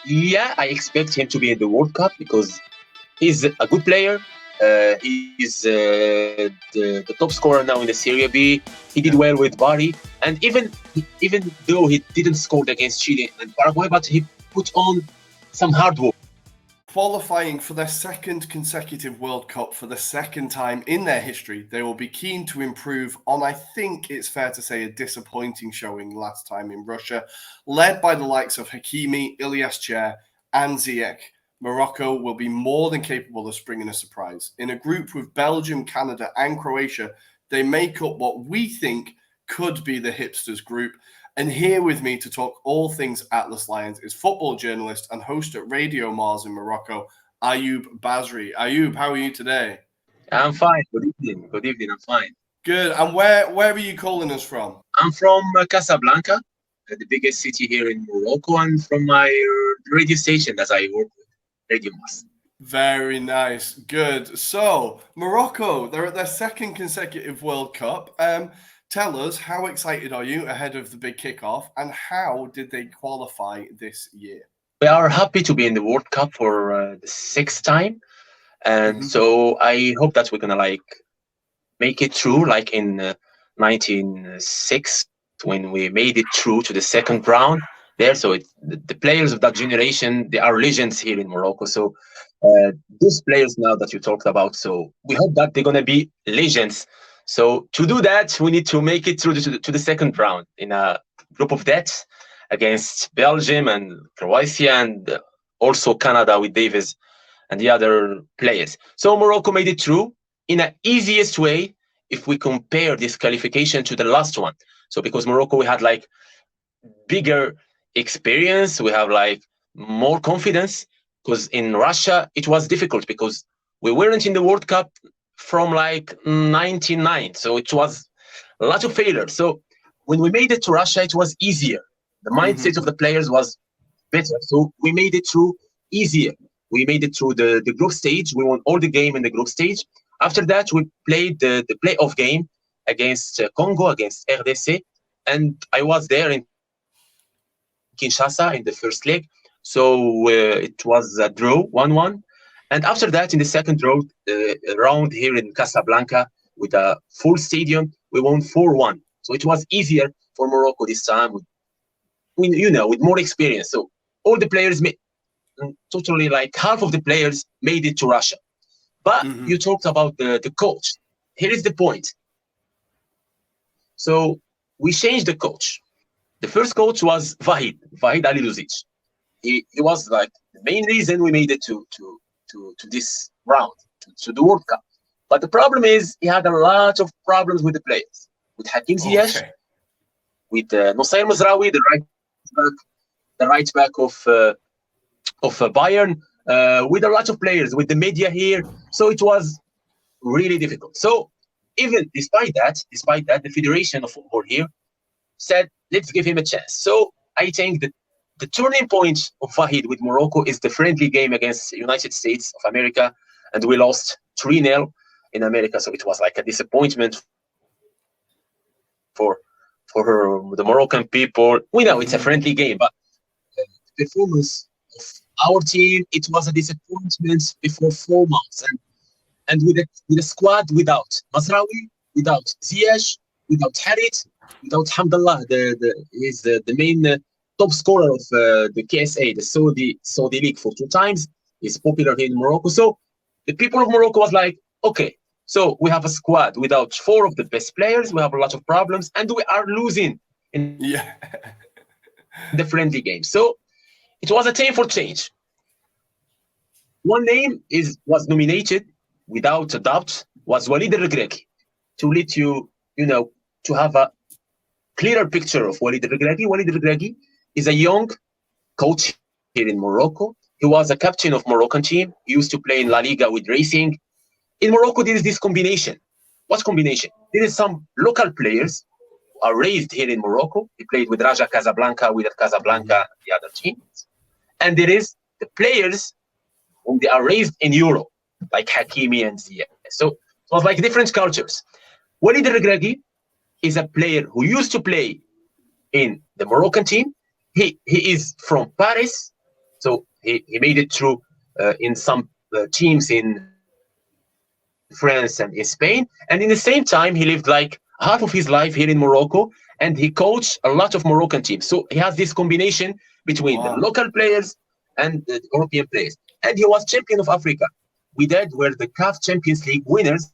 Yeah, I expect him to be in the World Cup because he's a good player. He's the top scorer now in the Serie B. He did well with Bari, and even though he didn't score against Chile and Paraguay, but he put on some hard work. Qualifying for their second consecutive World Cup for the second time in their history, they will be keen to improve on, I think it's fair to say, a disappointing showing last time in Russia, led by the likes of Hakimi, Ilas Chair, and Ziyech. Morocco will be more than capable of springing a surprise. In a group with Belgium, Canada, and Croatia, they make up what we think could be the hipsters group. And here with me to talk all things Atlas Lions is football journalist and host at Radio Mars in Morocco, Ayoub Basri. Ayoub, how are you today? I'm fine. Good evening. Good evening. I'm fine. Good. And where are you calling us from? I'm from Casablanca, the biggest city here in Morocco, and from my radio station that I work with, Radio Mars. Very nice. Good. So, Morocco, they're at their second consecutive World Cup. Tell us, how excited are you ahead of the big kickoff, and how did they qualify this year? We are happy to be in the World Cup for the sixth time, and so I hope that we're gonna make it through, like in 1906 when we made it through to the second round there. So the players of that generation, they are legends here in Morocco. So these players now that you talked about, so we hope that they're gonna be legends. So to do that, we need to make it through to the second round in a group of death against Belgium and Croatia and also Canada with Davis and the other players. So Morocco made it through in an easiest way if we compare this qualification to the last one. So because Morocco, we had like bigger experience, we have like more confidence, because in Russia, it was difficult because we weren't in the World Cup from like 99. So it was a lot of failure. So when we made it to Russia, it was easier. The mindset of the players was better. So we made it through easier. We made it through the group stage. We won all the game in the group stage. After that, we played the playoff game against Congo, against RDC. And I was there in Kinshasa in the first leg. So it was a draw, 1-1. And after that, in the second round here in Casablanca, with a full stadium, we won 4-1. So it was easier for Morocco this time, with more experience. So all the players totally like half of the players made it to Russia. But you talked about the coach. Here is the point. So we changed the coach. The first coach was Vahid Ali Luzic. He was like the main reason we made it to this round, to the World Cup. But the problem is he had a lot of problems with the players, with Hakim Ziyech, with Nusayr Mazraoui, the right back of Bayern, with a lot of players, with the media here. So it was really difficult. So even despite that, the Federation of Football here said, let's give him a chance. So I think that the turning point of Vahid with Morocco is the friendly game against the United States of America, and we lost 3-0 in America. So it was like a disappointment for the Moroccan people. We know it's a friendly game, but the performance of our team, it was a disappointment before 4 months. And with a squad without Mazraoui, without Ziyech, without Harit, without Hamdallah, the main top scorer of the KSA, the Saudi League, for 2 times. He's popular here in Morocco. So the people of Morocco was like, okay, so we have a squad without 4 of the best players. We have a lot of problems, and we are losing in the friendly game. So it was a time for change. One name was nominated without a doubt, was Walid El-Regragui, to let you to have a clearer picture of Walid El-Regragui. Walid El-Regragui is a young coach here in Morocco. He was a captain of Moroccan team. He used to play in La Liga with Racing. In Morocco, there is this combination. What combination? There is some local players who are raised here in Morocco. He played with Raja Casablanca, with Casablanca, the other teams. And there is the players whom they are raised in Europe, like Hakimi and Ziyech. So it was like different cultures. Walid El-Regragui is a player who used to play in the Moroccan team. He is from Paris, So he made it through in some teams in France and in Spain. And in the same time, he lived like half of his life here in Morocco, and he coached a lot of Moroccan teams. So he has this combination between the local Wow. players and the European players. And he was champion of Africa. Wydad were the CAF Champions League winners.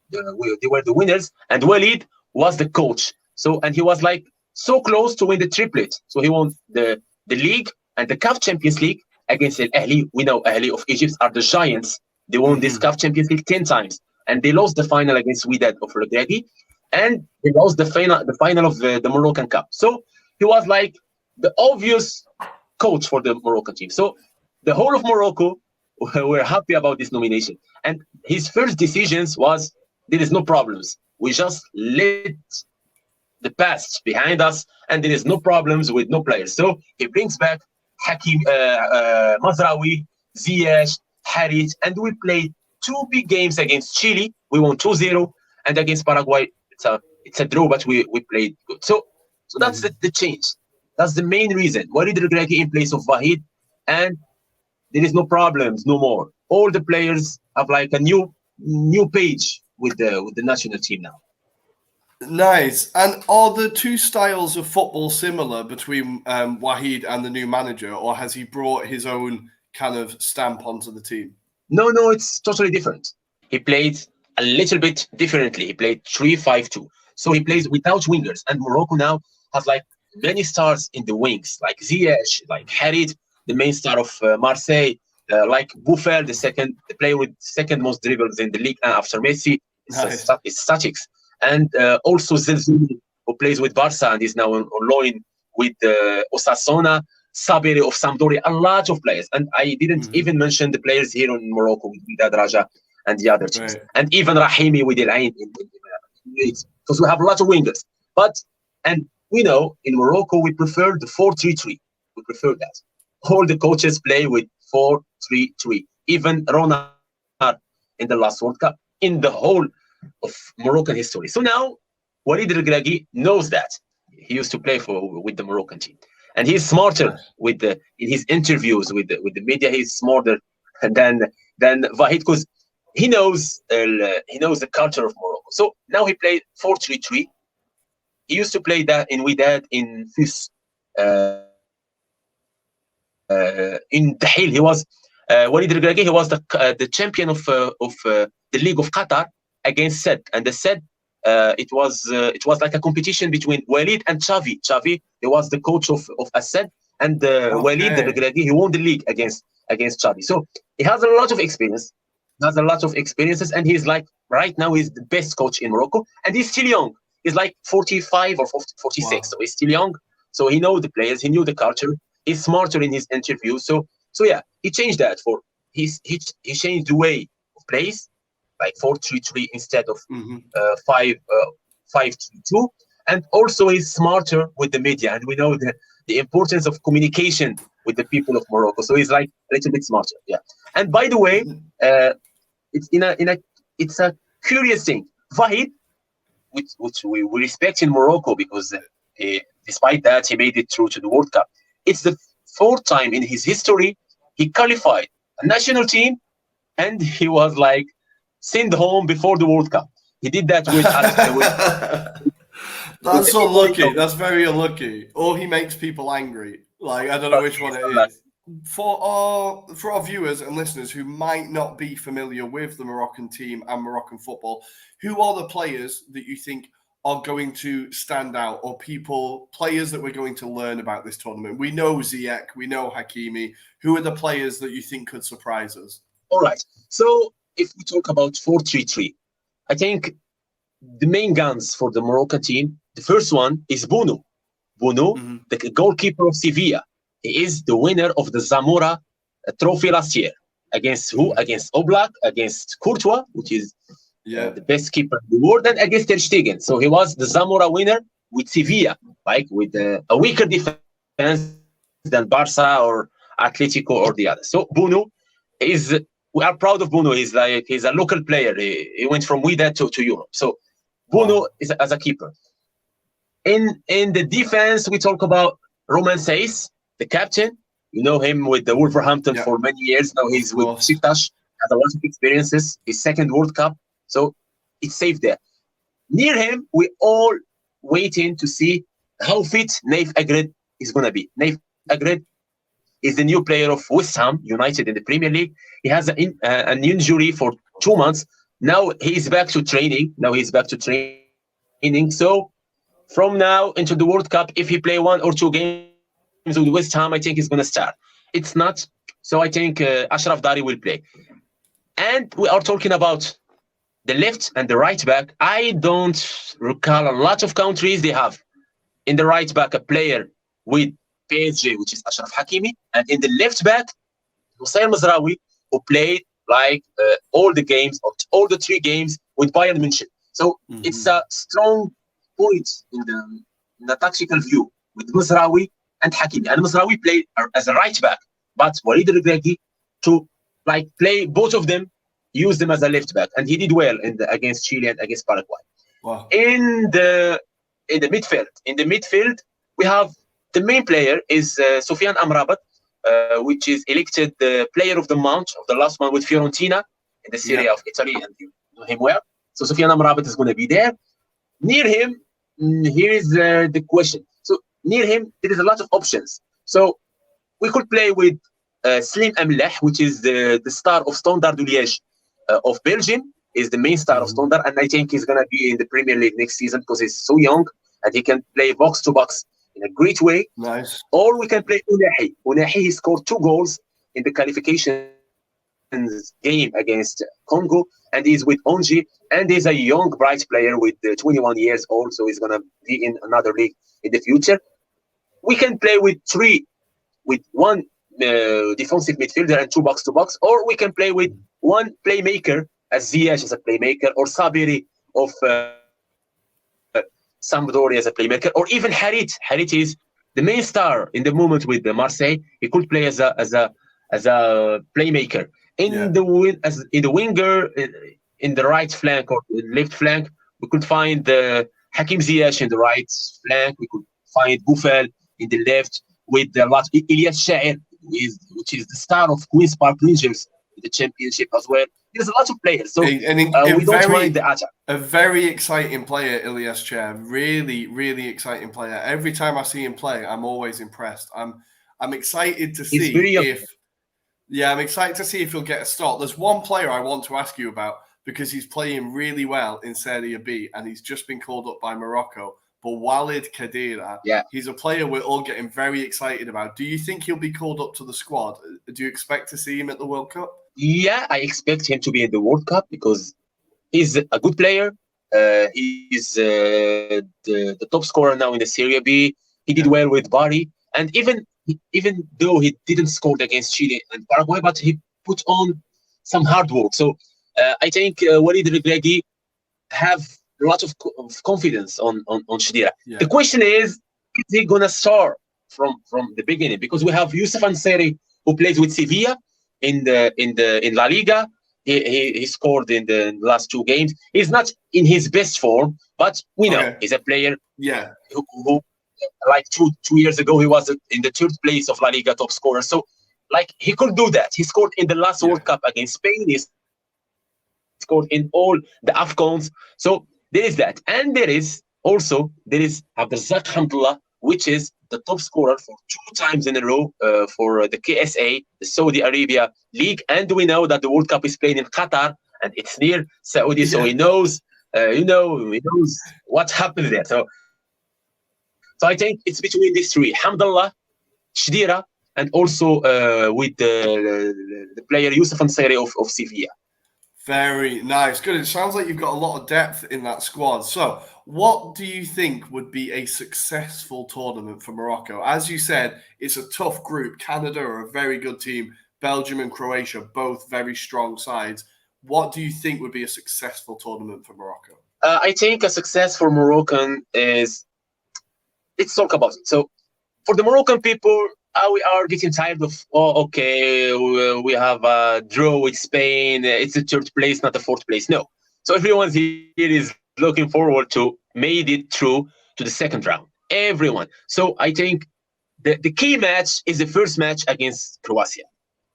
They were the winners, and Walid was the coach. So, and he was like so close to win the triplet. So he won the league and the CAF Champions League against Al Ahli. We know Ahli of Egypt are the giants. They won this CAF Champions League 10 times, and they lost the final against Wydad of Regragui, and they lost the final of the Moroccan Cup. So he was like the obvious coach for the Moroccan team. So the whole of Morocco were happy about this nomination. And his first decisions was there is no problems. We just let the past behind us, and there is no problems with no players. So he brings back Hakim Mazraoui, Ziyech, Harit, and we played two big games against Chile. We won 2-0, and against Paraguay, it's a draw, but we played good. So that's the change. That's the main reason. Walid Regragui in place of Wahid, and there is no problems no more. All the players have like a new page with the national team now. Nice. And are the two styles of football similar between Wahid and the new manager, or has he brought his own kind of stamp onto the team? No, it's totally different. He played a little bit differently. He played 3-5-2. So he plays without wingers. And Morocco now has like many stars in the wings, like Ziyech, like Harit, the main star of Marseille, like Boufal, the player with second most dribbles in the league after Messi. It's statics. And also Zelzouli, who plays with Barca and is now on loan with Osasuna, Sabiri of Sampdoria, a lot of players. And I didn't even mention the players here in Morocco with Wydad Raja and the other teams. Right. And even Rahimi with El Ain because we have a lot of wingers. And we know in Morocco we prefer the 4-3-3. We prefer that. All the coaches play with 4-3-3. Even Ronald in the last World Cup, in the whole of Moroccan history. So now Walid Regragui knows that. He used to play with the Moroccan team. And he's smarter in his interviews with the media. He's smarter than Wahid, because he knows the culture of Morocco. So now he played 4-3-3. He used to play that in Wydad in Fus. In Dahil, he was Walid Regragui. He was the champion of the League of Qatar against Sed, and the Sed it was like a competition between Walid and Xavi. Xavi, he was the coach of Assed, and Walid Regragui, he won the league against Xavi. So he has a lot of experience. Has a lot of experiences, and he's like right now he's the best coach in Morocco, and he's still young. He's like 45 or 46, so he's still young. So he knows the players, he knew the culture. He's smarter in his interviews. So yeah, he changed that he changed the way of plays, like 4-3-3 instead of 5-2, and also he's smarter with the media, and we know the importance of communication with the people of Morocco. So he's like a little bit smarter, yeah. And by the way, it's a curious thing. Wahid, which we respect in Morocco because despite that he made it through to the World Cup. It's the fourth time in his history he qualified a national team, and he was like sent home before the World Cup. He did that with That's unlucky. That's very unlucky. Or he makes people angry. Like, I don't know which one it is. For our viewers and listeners who might not be familiar with the Moroccan team and Moroccan football, who are the players that you think are going to stand out, or players that we're going to learn about this tournament? We know Ziyech, we know Hakimi. Who are the players that you think could surprise us? All right. So if we talk about 4-3-3, I think the main guns for the Moroccan team, the first one is Bounou. Bounou, the goalkeeper of Sevilla. He is the winner of the Zamora trophy last year. Against who? Against Oblak, against Courtois, which is the best keeper in the world, and against Ter Stegen. So he was the Zamora winner with Sevilla, like with a weaker defense than Barca or Atletico or the others. So Bounou we are proud of Bounou. He's a local player. He went from Wydad to Europe. So Bounou is as a keeper. In the defense, we talk about Romain Saiss, the captain. You know him with the Wolverhampton Yeah, for many years. Now of he's with course. Besiktas, has a lot of experiences. His second World Cup, so it's safe there. Near him, we all waiting to see how fit Naif Agred is gonna be. Naif Agred is the new player of West Ham United in the Premier League. He has an injury for 2 months. Now he's back to training. So from now into the World Cup, if he play 1 or 2 games with West Ham, I think he's gonna start. It's not. So I think Ashraf Dari will play. And we are talking about the left and the right back. I don't recall a lot of countries they have in the right back a player with PSG, which is Achraf Hakimi, and in the left back, Hussein Mazraoui, who played like all the games, all the 3 games with Bayern München. So it's a strong point in the tactical view with Mazraoui and Hakimi. And Mazraoui played as a right back, but Walid Regragui to like play both of them, use them as a left back, and he did well against Chile and against Paraguay. Wow. In the midfield, we have the main player is Soufiane Amrabat, which is elected the player of the month of the last month with Fiorentina in the Serie A of Italy, and you know him well. So Soufiane Amrabat is going to be there. Near him, here is the question. So near him, there is a lot of options. So we could play with Slim Amleh, which is the star of Standard Liège of Belgium, is the main star of Standard, and I think he's going to be in the Premier League next season because he's so young and he can play box to box in a great way. Nice. Or we can play Unahi. Unahi, he scored 2 goals in the qualifications game against Congo, and he's with Onji, and he's a young, bright player with 21 years old, so he's going to be in another league in the future. We can play with 1 defensive midfielder and 2 box to box, or we can play with 1 playmaker, as Ziyech as a playmaker, or Sabiri of Sampdoria as a playmaker, or even Harit. Harit is the main star in the moment with Marseille. He could play as a playmaker in the winger, in the right flank or left flank. We could find Hakim Ziyech in the right flank. We could find Boufal in the left with the Ilas Chair, which is the star of Queen's Park Rangers in the championship as well. There's a lot of players, so we don't mind the attack. A very exciting player, Ilas Chair. Really, really exciting player. Every time I see him play, I'm always impressed. I'm excited to see I'm excited to see if he'll get a start. There's one player I want to ask you about because he's playing really well in Serie B and he's just been called up by Morocco. But Walid Khedira, he's a player we're all getting very excited about. Do you think he'll be called up to the squad? Do you expect to see him at the World Cup? Yeah, I expect him to be in the World Cup because he's a good player. He's the top scorer now in the Serie B. He did well with Bari, and even though he didn't score against Chile and Paraguay, but he put on some hard work. So I think Walid Regragui have a lot of confidence on Khedira. The question is he gonna start from the beginning? Because we have Youssef Ansari who plays with Sevilla in La Liga. He scored in the last 2 games. He's not in his best form, but we know he's a player who like two years ago he was in the 3rd place of La Liga top scorer. So like he could do that. He scored in the last World Cup against Spain. He scored in all the AFCONs. So there is that, and there is Abdelrazak Hamdullah, which is the top scorer for 2 times in a row for the KSA, the Saudi Arabia League. And we know that the World Cup is played in Qatar, and it's near Saudi, so he knows, he knows what happened there. So I think it's between these 3: Hamdullah, Khedira, and also with the player Youssef Ansari of Sevilla. Very nice. Good. It sounds like you've got a lot of depth in that squad. So what do you think would be a successful tournament for Morocco? As you said, it's a tough group. Canada are a very good team. Belgium and Croatia, both very strong sides. What do you think would be a successful tournament for Morocco? I think a success for Moroccan is, let's talk about it. So for the Moroccan people, we are getting tired of, we have a draw with Spain. It's the 3rd place, not the 4th place. No. So everyone here is looking forward to made it through to the 2nd round. Everyone. So I think the key match is the first match against Croatia.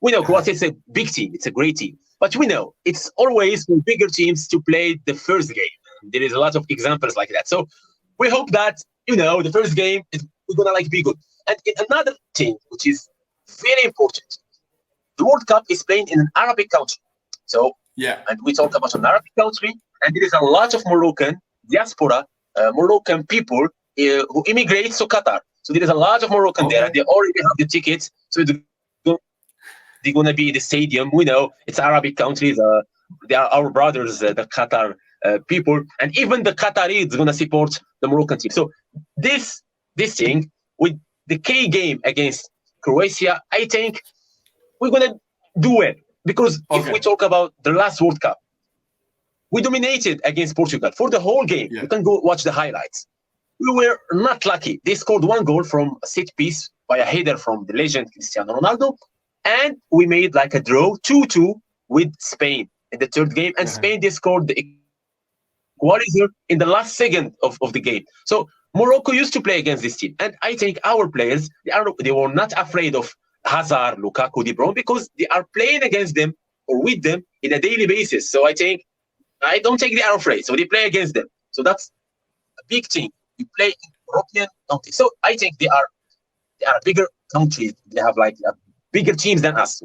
We know Croatia is a big team. It's a great team. But we know it's always for bigger teams to play the first game. There is a lot of examples like that. So we hope that, the first game is going to be good. And another thing, which is very important, the World Cup is playing in an Arabic country. So, and we talk about an Arabic country, and there is a lot of Moroccan diaspora, Moroccan people who immigrate to Qatar. So there is a lot of Moroccan there, and they already have the tickets. So they're going to be in the stadium. We know it's Arabic countries. They are our brothers, the Qatar people. And even the Qataris are going to support the Moroccan team. So this thing, with the key game against Croatia, I think we're going to do well. Because if we talk about the last World Cup, we dominated against Portugal for the whole game. You can go watch the highlights. We were not lucky. They scored one goal from a set piece by a header from the legend Cristiano Ronaldo. And we made like a draw, 2-2 with Spain in the third game. And Spain, they scored the equalizer in the last second of the game. So Morocco used to play against this team. And I think our players, they were not afraid of Hazard, Lukaku, De Bruyne, because they are playing against them or with them in a daily basis. So I don't think they are afraid. So they play against them. So that's a big thing. We play in European countries. So I think they are a bigger country. They have like bigger teams than us.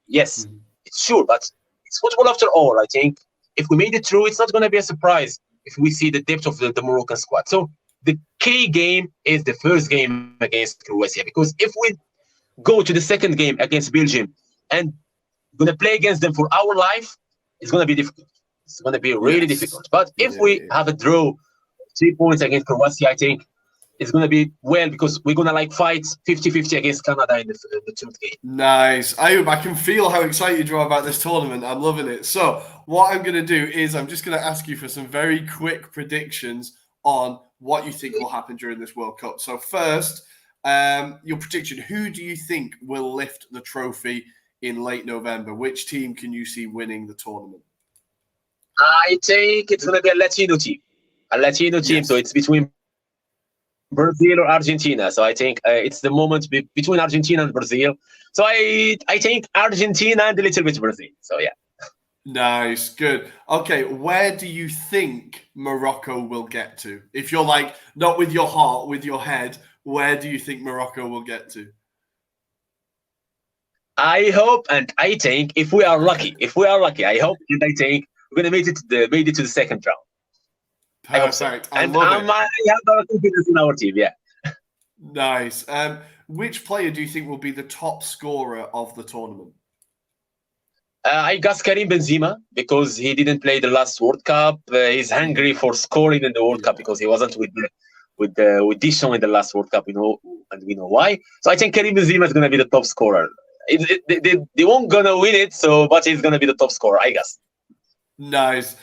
Yes, it's sure, but it's football after all. I think if we made it through, it's not going to be a surprise if we see the depth of the Moroccan squad. So the key game is the first game against Croatia, because if we go to the second game against Belgium and going to play against them for our life, it's going to be difficult. It's going to be really difficult. But if we have a draw, 3 points against Croatia, I think it's going to be well, because we're going to fight 50-50 against Canada in the third game. Nice. Ayoub, I can feel how excited you are about this tournament. I'm loving it. So what I'm going to do is I'm just going to ask you for some very quick predictions on what you think will happen during this World Cup. So first, your prediction, who do you think will lift the trophy in late November? Which team can you see winning the tournament? I think it's going to be a Latino team. So it's between Brazil or Argentina. So I think it's the moment between Argentina and Brazil. So I think Argentina and a little bit Brazil. So yeah. Nice, good. Okay, where do you think Morocco will get to? If you're not with your heart, with your head, where do you think Morocco will get to? I hope and I think if we are lucky, I hope and I think we're gonna made it to the second round. Perfect. I love it. I have a lot of confidence in our team. Yeah. Nice. Which player do you think will be the top scorer of the tournament? I guess Karim Benzema, because he didn't play the last World Cup. He's hungry for scoring in the World Cup because he wasn't with Deschamps in the last World Cup. And we know why. So I think Karim Benzema is going to be the top scorer. They won't gonna win it, but he's going to be the top scorer, I guess. Nice.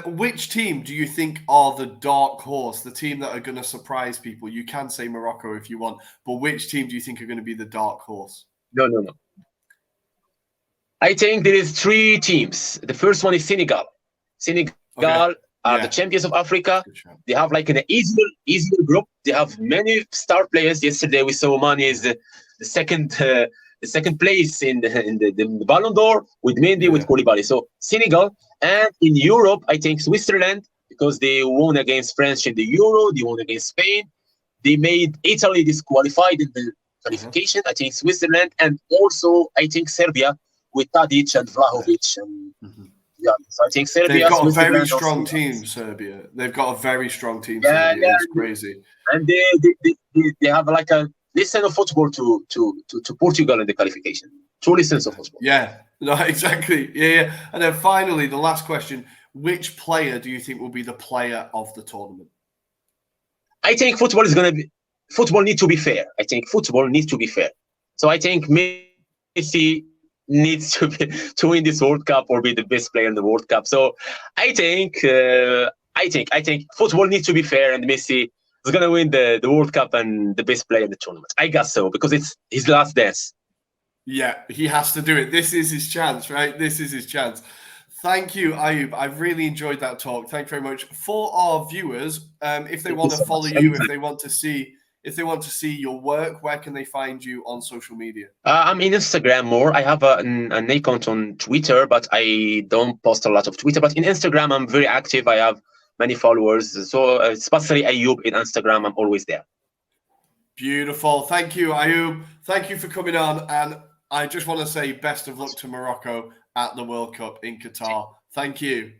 Which team do you think are the dark horse, the team that are going to surprise people? You can say Morocco if you want, but which team do you think are going to be the dark horse? No. I think there is 3 teams. The first one is Senegal. Are the champions of Africa. They have an easier group. They have many star players. Yesterday we saw Mane is the second place in the Ballon d'Or with Mendy, with Koulibaly. So Senegal. And in Europe, I think Switzerland, because they won against France in the Euro, they won against Spain. They made Italy disqualified in the qualification. I think Switzerland, and also I think Serbia with Tadic and Vlahovic. So I think Serbia. They've got a very strong team, Serbia. They've got a very strong team. Serbia. It's crazy. And they have a listen of football to Portugal in the qualification. Truly sense of football. Yeah. No, exactly. Yeah. And then finally, the last question: which player do you think will be the player of the tournament? I think football needs to be fair. So I think Messi needs to win this World Cup or be the best player in the World Cup. So I think football needs to be fair, and Messi is going to win the World Cup and the best player in the tournament. I guess so, because it's his last dance. Yeah, he has to do it. This is his chance, right? This is his chance. Thank you, Ayoub. I've really enjoyed that talk. Thank you very much. For our viewers, if they want to follow you, if they want to see if they want to see your work, where can they find you on social media? I'm in Instagram more. I have an account on Twitter, but I don't post a lot of Twitter. But in Instagram, I'm very active. I have many followers. So especially Ayoub in Instagram, I'm always there. Beautiful. Thank you, Ayoub. Thank you for coming on. And I just want to say best of luck to Morocco at the World Cup in Qatar. Thank you.